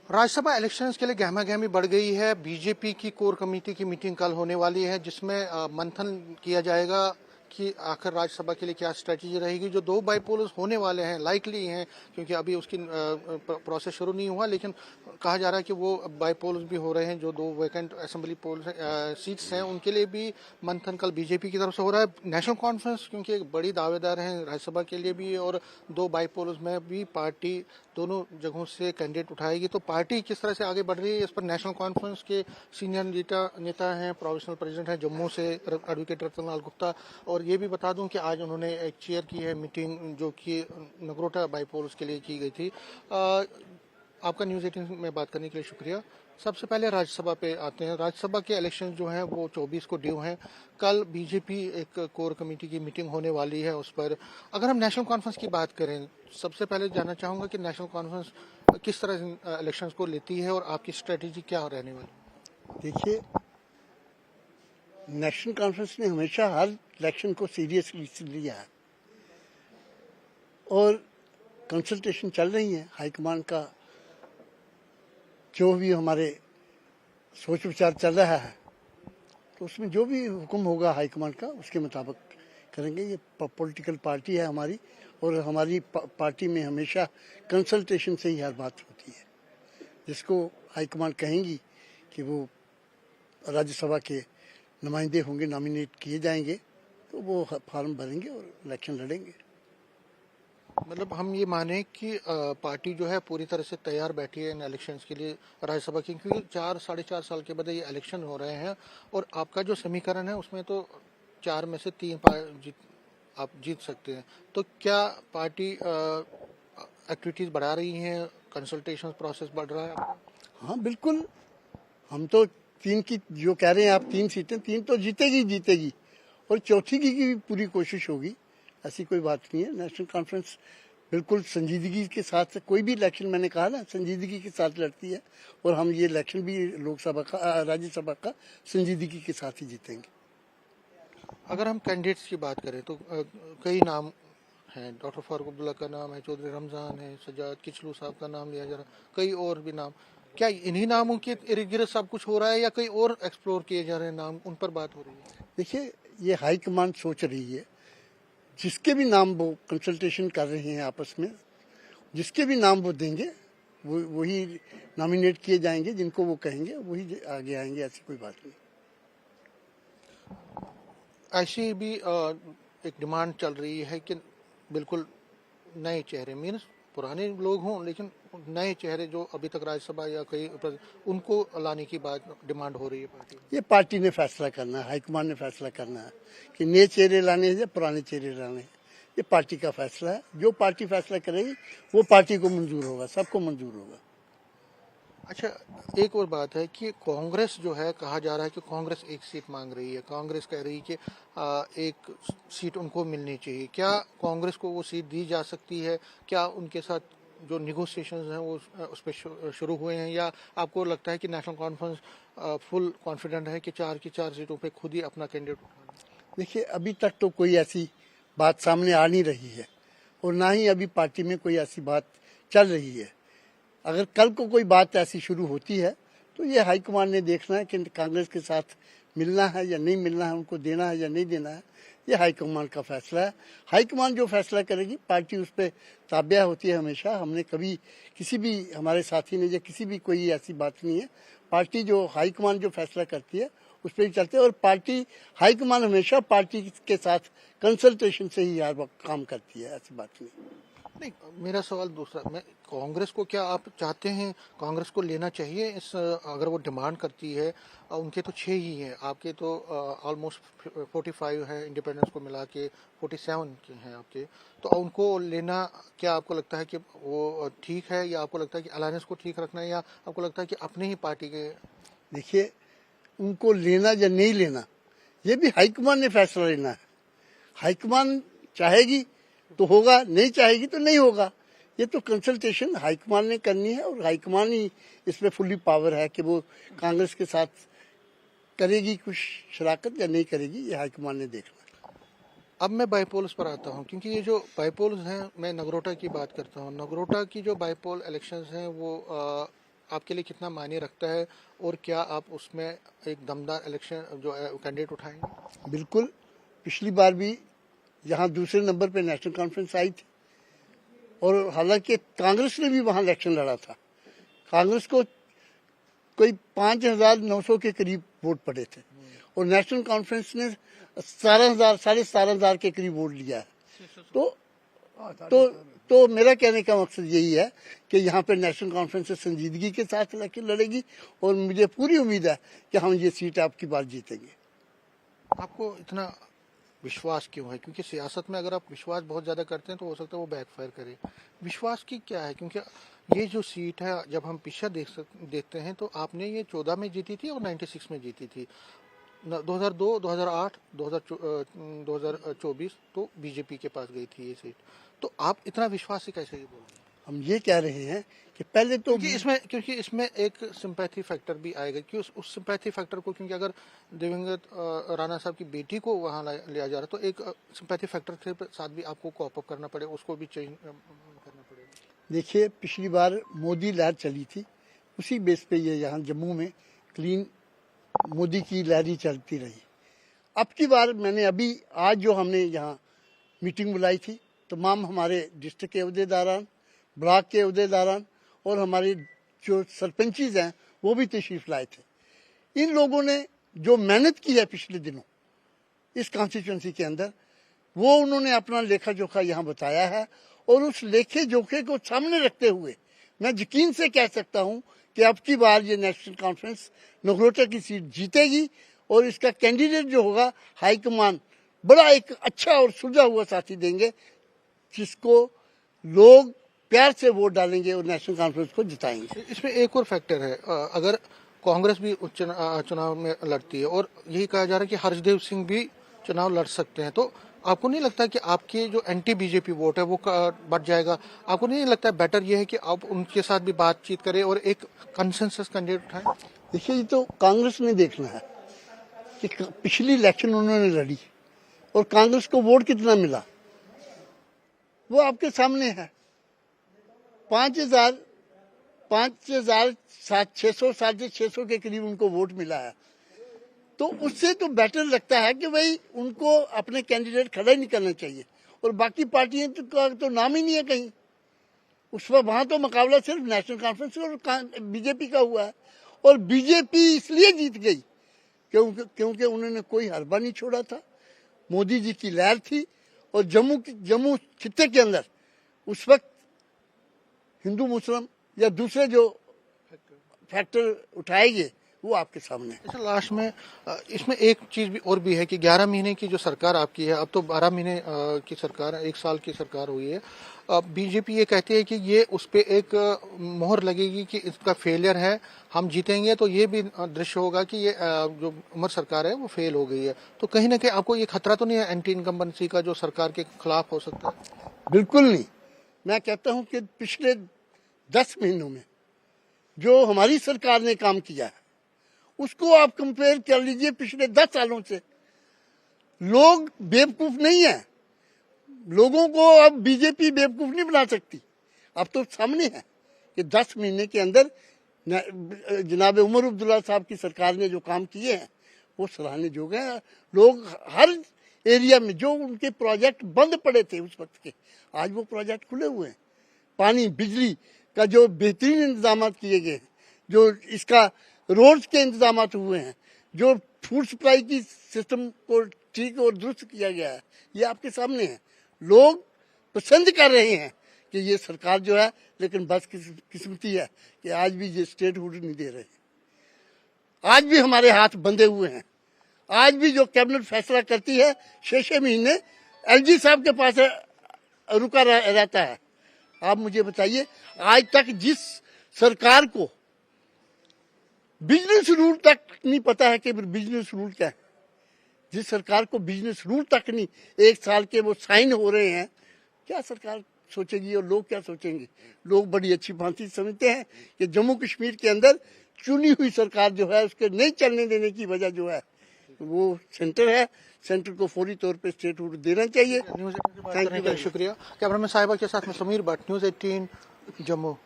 Rajya Sabha elections के लिए गहमागहमी बढ़ गई है। बीजेपी की कोर कमेटी की मीटिंग कल होने वाली है, जिसमें मंथन किया जाएगा कि आखिर राज्यसभा के लिए क्या स्ट्रेटजी रहेगी। जो दो बाईपोल्स होने वाले हैं, लाइकली हैं, क्योंकि अभी उसकी प्रोसेस शुरू नहीं हुआ, लेकिन कहा जा रहा है कि वो बाईपोल्स भी हो रहे हैं। जो दो वैकेंट असेंबली पोल सीट्स हैं, उनके लिए भी मंथन कल बीजेपी की तरफ से हो रहा है। नेशनल कॉन्फ्रेंस क्योंकि एक बड़ी दावेदार है राज्यसभा के लिए भी, और दो बाईपोल्स में भी पार्टी दोनों जगहों से कैंडिडेट उठाएगी। तो पार्टी किस तरह से आगे बढ़ रही है, इस पर नेशनल कॉन्फ्रेंस के सीनियर नेता हैं, प्रोविंशियल प्रेसिडेंट हैं जम्मू से एडवोकेट रतनलाल गुप्ता। और ये भी बता दूं कि आज उन्होंने एक चेयर की है मीटिंग, जो कि नगरोटा बाईपोल्स के लिए की गई थी। आपका न्यूज़ 18 में बात करने के लिए शुक्रिया। सबसे पहले राज्यसभा पे आते हैं। राज्यसभा के इलेक्शन जो हैं वो 24 को ड्यू हैं। कल बीजेपी एक कोर कमेटी की मीटिंग होने वाली है। उस पर अगर हम नेशनल कॉन्फ्रेंस की बात करें, सबसे पहले जानना चाहूँगा कि नेशनल कॉन्फ्रेंस किस तरह इलेक्शंस को लेती है और आपकी स्ट्रेटेजी क्या रहने वाली। देखिए, नेशनल कॉन्फ्रेंस ने हमेशा हर इलेक्शन को सीरियसली लिया है और कंसल्टेशन चल रही है। हाईकमान का जो भी हमारे सोच विचार चल रहा है, तो उसमें जो भी हुक्म होगा हाईकमान का, उसके मुताबिक करेंगे। ये पॉलिटिकल पार्टी है हमारी, और हमारी पार्टी में हमेशा कंसल्टेशन से ही हर बात होती है। जिसको हाईकमान कहेंगी कि वो राज्यसभा के नुमाइंदे होंगे, नॉमिनेट किए जाएंगे, तो वो फॉर्म भरेंगे और इलेक्शन लड़ेंगे। मतलब हम ये माने कि पार्टी जो है पूरी तरह से तैयार बैठी है इन इलेक्शंस के लिए राज्यसभा की, क्योंकि 4-4.5 साल के बाद ये इलेक्शन हो रहे हैं। और आपका जो समीकरण है उसमें तो 4 में से 3 आप जीत सकते हैं। तो क्या पार्टी एक्टिविटीज बढ़ा रही हैं, कंसल्टेशन प्रोसेस बढ़ रहा है? हाँ बिल्कुल, हम तो 3 की जो कह रहे हैं आप, 3 सीटें, 3 तो जीतेगी और चौथी की भी पूरी कोशिश होगी। ऐसी कोई बात नहीं है। नेशनल कॉन्फ्रेंस बिल्कुल संजीदगी के साथ, कोई भी इलेक्शन, मैंने कहा ना, संजीदगी के साथ लड़ती है, और हम ये इलेक्शन भी लोकसभा का, राज्यसभा का संजीदगी के साथ ही जीतेंगे। अगर हम कैंडिडेट्स की बात करें तो कई नाम हैं। डॉक्टर फारूक अब्दुल्ला का नाम है, चौधरी रमजान है, सजाद किचलू साहब का नाम लिया जा रहा, कई और भी नाम। क्या इन्हीं नामों के इर्द गिर्द सब कुछ हो रहा है, या कई और एक्सप्लोर किए जा रहे हैं नाम, उन पर बात हो रही है? देखिए, ये हाईकमान सोच रही है, जिसके भी नाम वो कंसल्टेशन कर रहे हैं आपस में, जिसके भी नाम वो देंगे वही नॉमिनेट किए जाएंगे। जिनको वो कहेंगे वही आगे आएंगे। ऐसी कोई बात नहीं। ऐसी भी एक डिमांड चल रही है कि बिल्कुल नए चेहरे, मीन्स पुराने लोग हों लेकिन नए चेहरे जो अभी तक राज्यसभा या कई उनको लाने की बात डिमांड हो रही है पार्टी। ये पार्टी ने फैसला करना है, हाईकमान ने फैसला करना है कि नए चेहरे लाने हैं या पुराने चेहरे लाने हैं। ये पार्टी का फैसला है। जो पार्टी फैसला करेगी वो पार्टी को मंजूर होगा, सबको मंजूर होगा। अच्छा, एक और बात है कि कांग्रेस जो है, कहा जा रहा है कि कांग्रेस एक सीट मांग रही है। कांग्रेस कह रही है कि एक सीट उनको मिलनी चाहिए। क्या कांग्रेस को वो सीट दी जा सकती है? क्या उनके साथ जो निगोशिएशंस हैं वो उस पर शुरू हुए हैं, या आपको लगता है कि नेशनल कॉन्फ्रेंस फुल कॉन्फिडेंट है कि 4 की 4 सीटों पे खुद ही अपना कैंडिडेट उठाना? देखिए, अभी तक तो कोई ऐसी बात सामने आ नहीं रही है, और ना ही अभी पार्टी में कोई ऐसी बात चल रही है। अगर कल को कोई बात ऐसी शुरू होती है तो ये हाईकमान ने देखना है कि कांग्रेस के साथ मिलना है या नहीं मिलना है, उनको देना है या नहीं देना है। ये हाईकमान का फैसला है। हाईकमान जो फैसला करेगी, पार्टी उस पर ताबिया होती है हमेशा। हमने कभी किसी भी हमारे साथी ने या किसी भी कोई ऐसी बात नहीं है। पार्टी जो हाईकमान जो फैसला करती है उस पर ही चलते हैं, और पार्टी हाईकमान हमेशा पार्टी के साथ कंसल्टेशन से ही यार काम करती है। ऐसी बात नहीं। मेरा सवाल दूसरा, मैं कांग्रेस को, क्या आप चाहते हैं कांग्रेस को लेना चाहिए इस, अगर वो डिमांड करती है, उनके तो 6 ही हैं, आपके तो ऑलमोस्ट 45 है, इंडिपेंडेंस को मिला के 47 के हैं आपके, तो उनको लेना, क्या आपको लगता है कि वो ठीक है, या आपको लगता है कि अलायंस को ठीक रखना है, या आपको लगता है कि अपने ही पार्टी के? देखिए, उनको लेना या नहीं लेना, ये भी हाईकमान ने फैसला लेना है। हाईकमान चाहेगी तो होगा, नहीं चाहेगी तो नहीं होगा। ये तो कंसल्टेशन हाईकमान ने करनी है, और हाईकमान ही इसमें फुली पावर है कि वो कांग्रेस के साथ करेगी कुछ शराकत या नहीं करेगी। ये हाईकमान ने देखना। अब मैं बाईपोल्स पर आता हूँ, क्योंकि ये जो बाईपोल्स हैं, मैं नगरोटा की बात करता हूँ। नगरोटा की जो बाईपोल इलेक्शंस हैं वो आपके लिए कितना मायने रखता है और क्या आप उसमें एक दमदार इलेक्शन जो कैंडिडेट उठाएंगे? बिल्कुल। पिछली बार भी यहाँ दूसरे नंबर पे नेशनल कॉन्फ्रेंस आई थी और हालांकि कांग्रेस ने भी वहाँ इलेक्शन लड़ा था। कांग्रेस को कोई 5,900 के करीब वोट पड़े थे और नेशनल कॉन्फ्रेंस ने 17,000 के करीब वोट लिया है। तो मेरा कहने का मकसद यही है कि यहाँ पे नेशनल कॉन्फ्रेंस से संजीदगी के साथ इलेक्शन लड़ेगी और मुझे पूरी उम्मीद है कि हम ये सीट आपकी बार जीतेंगे। आपको इतना विश्वास क्यों है? क्योंकि सियासत में अगर आप विश्वास बहुत ज्यादा करते हैं तो हो सकता है वो बैकफायर करे। विश्वास की क्या है? क्योंकि ये जो सीट है जब हम पीछे देखते हैं तो आपने ये 14 में जीती थी और 96 में जीती थी। 2002, 2008, 2024 तो बीजेपी के पास गई थी ये सीट। तो आप इतना विश्वास से कैसे ये बोल रहे हैं? हम ये कह रहे हैं कि पहले तो क्योंकि इसमें एक सिंपैथी फैक्टर भी आएगा कि उस सिंपैथी फैक्टर को, क्योंकि अगर दिवंगत राणा साहब की बेटी को वहां लिया जा रहा है तो एक सिंपैथी फैक्टर के साथ भी आपको कॉप अप करना पड़ेगा, उसको भी चेंज करना पड़ेगा। देखिए, पिछली बार मोदी लहर चली थी, उसी बेस पे ये यहाँ जम्मू में क्लीन मोदी की लहर ही चलती रही। अब की बार मैंने अभी आज जो हमने यहाँ मीटिंग बुलाई थी, तमाम हमारे डिस्ट्रिक्ट के अहदेदारान, ब्लॉक के अहदेदारान और हमारे जो सरपंचीज हैं वो भी तशरीफ लाए थे। इन लोगों ने जो मेहनत की है पिछले दिनों इस कॉन्स्टिट्यूंसी के अंदर, वो उन्होंने अपना लेखा जोखा यहाँ बताया है और उस लेखे जोखे को सामने रखते हुए मैं यकीन से कह सकता हूँ कि अब की बार ये नेशनल कॉन्फ्रेंस नगरोटा की सीट जीतेगी और इसका कैंडिडेट जो होगा हाईकमान बड़ा एक अच्छा और सुलझा हुआ साथी देंगे जिसको लोग प्यार से वोट डालेंगे और नेशनल कॉन्फ्रेंस को जिताएंगे। इसमें एक और फैक्टर है, अगर कांग्रेस भी चुनाव में लड़ती है और यही कहा जा रहा है कि हर्षदेव सिंह भी चुनाव लड़ सकते हैं, तो आपको नहीं लगता कि आपकी जो एंटी बीजेपी वोट है वो बढ़ जाएगा? आपको नहीं लगता है बेटर ये है कि आप उनके साथ भी बातचीत करें और एक कंसेंसस कैंडिडेट उठाएं? देखिए, ये तो कांग्रेस ने देखना है कि पिछली इलेक्शन उन्होंने लड़ी और कांग्रेस को वोट कितना मिला, वो आपके सामने है। 5,600 के करीब उनको वोट मिला है। तो उससे तो बेटर लगता है कि भाई उनको अपने कैंडिडेट खड़ा ही नहीं करना चाहिए और बाकी पार्टियों का तो नाम ही नहीं है कहीं। उस वक्त वहां तो मुकाबला सिर्फ नेशनल कॉन्फ्रेंस और बीजेपी का हुआ है और बीजेपी इसलिए जीत गई क्योंकि उन्होंने कोई हरबा नहीं छोड़ा था। मोदी जी की लहर थी और जम्मू खित्ते के अंदर उस वक्त हिंदू मुस्लिम या दूसरे जो फैक्टर उठाएंगे वो आपके सामने है। अच्छा, लास्ट में इसमें एक चीज भी और भी है कि 11 महीने की जो सरकार आपकी है, अब तो 12 महीने की सरकार है, 1 साल की सरकार हुई है। बीजेपी ये कहती है कि ये उस पर एक मोहर लगेगी कि इसका फेलियर है, हम जीतेंगे तो ये भी दृश्य होगा कि ये जो उमर सरकार है वो फेल हो गई है। तो कहीं ना कहीं आपको ये खतरा तो नहीं है एंटी इनकम्बेंसी का जो सरकार के खिलाफ हो सकता है? बिल्कुल नहीं। मैं कहता हूं कि पिछले 10 महीनों में जो हमारी सरकार ने काम किया है उसको आप कंपेयर कर लीजिए पिछले 10 सालों से। लोग बेवकूफ नहीं है, लोगों को अब बीजेपी बेवकूफ नहीं बना सकती। अब तो सामने है कि 10 महीने के अंदर जनाब उमर अब्दुल्ला साहब की सरकार ने जो काम किए हैं वो सराहने जोग है। लोग हर एरिया में जो उनके प्रोजेक्ट बंद पड़े थे उस वक्त के, आज वो प्रोजेक्ट खुले हुए हैं। पानी बिजली का जो बेहतरीन इंतजाम किए गए हैं, जो इसका रोड्स के इंतजाम हुए हैं, जो फूड सप्लाई की सिस्टम को ठीक और दुरुस्त किया गया है, ये आपके सामने है। लोग पसंद कर रहे हैं कि ये सरकार जो है, लेकिन बस किस्मती है कि आज भी ये स्टेट हुड नहीं दे रहे। आज भी हमारे हाथ बंधे हुए हैं। आज भी जो कैबिनेट फैसला करती है 6 महीने एलजी साहब के पास रुका रहता है। आप मुझे बताइए, आज तक जिस सरकार को बिजनेस रूल तक नहीं पता है कि बिजनेस रूल क्या है, जिस सरकार को बिजनेस रूल तक नहीं, 1 साल के वो साइन हो रहे हैं, क्या सरकार सोचेगी और लोग क्या सोचेंगे? लोग बड़ी अच्छी भांति समझते हैं कि जम्मू कश्मीर के अंदर चुनी हुई सरकार जो है उसके नहीं चलने देने की वजह जो है वो सेंटर है। सेंटर को फौरी तौर पे स्टेट हुड देना चाहिए। न्यूज़ 18 की बात करने के लिए शुक्रिया। कैमरामैन साहिबा के साथ में समीर भट्ट, न्यूज़ 18 जम्मू।